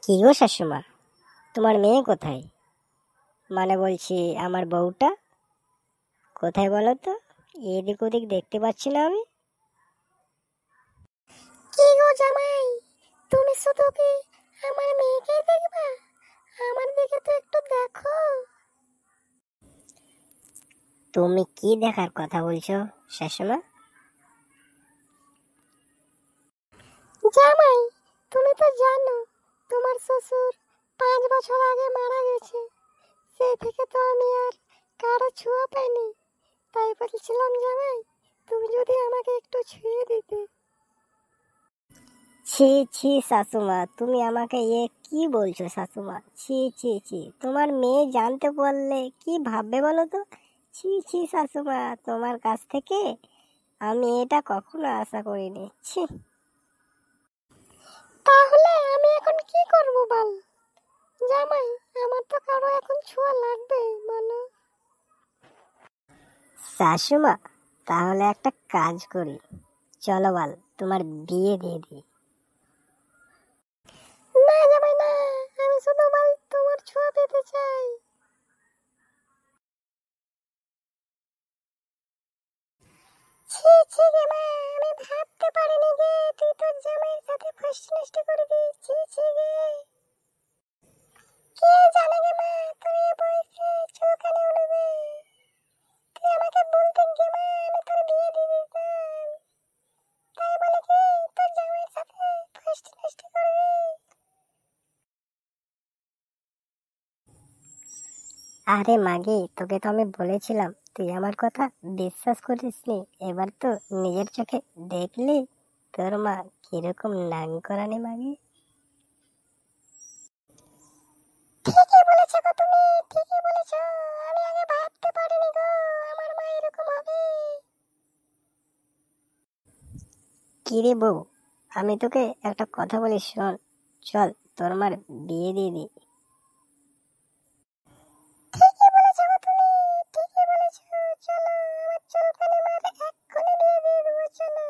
কি গো শাশুমা, তোমার মেয়ে কোথায়? মানে বলছি আমার বউটা কোথায় বলো তো? এদিক ওদিক দেখতে পাচ্ছি না আমি। কি গো জামাই, তুমি শুধু কি আমার মেয়েকেই দেখবা? আমার দিকে তো একটু দেখো। তুমি কি দেখার কথা বলছো শাশুমা? জামাই, তুমি তো জানো তোমার শ্বশুর 5 বছর আগে মারা গেছে। সেই থেকে তো আমি আর কারো ছোঁয়া পাইনি। তাই বলছিলাম জামাই, তুমি যদি আমাকে একটু ছুঁয়ে দিতে। ছি ছি শাশুমা, তুমি আমাকে কি বলছো শাশুমা? ছি ছি ছি, তোমার মেয়ে জানতে পারলে কি ভাববে বলো তো? ছি ছি শাশুমা, তোমার কাছ থেকে আমি এটা কখনো আশা করিনি। ছি। তাহলে আমি এখন কি করব বল জামাই? আমার তো কারো এখন ছোঁয়া লাগবে, বলো। শাশুমা, তাহলে একটা কাজ করি, চলো বল তোমার বিয়ে দিয়ে দিই। না জামাই না, আমি শুধু বল তোমার ছোঁয়া পেতে চাই। ছি ছি রে মা, আমি ভাবতে পারিনি যে তুই তোর জামাইয়ের সাথে ফার্স্ট নষ্ট করে দিস। ছি ছি রে, কে জানে রে মা, তোর এই বয়সে চৌকানে উঠবে। তুই আমাকে বলতেন যে মা, আমি তোর বিয়ে দিয়ে দিতাম। তাই বলে কি তোর জামাইয়ের সাথে ফার্স্ট নষ্ট করবি? আরে মাগি, তোকে তো আমি বলেছিলাম, তুই আমার কথা বিশ্বাস করিসনি। এবার তো নিজের চোখে দেখলি তোর মা কিরকম নাং করানি মাগি। ঠিকই বলেছো গো তুমি, ঠিকই বলেছো। আমি আগে ভাবতে পারিনি গো আমার মা এরকম হবে। কিরে বউ, আমি তোকে একটা কথা বলি শোন। চল তোর মার বিয়ে দিয়ে দিই। ঠিকই বলেছো গো তুমি, ঠিকই বলেছো। চলো আমার চুলকানি মার এক্ষুনি বিয়ে দিয়ে দেবো, চলো।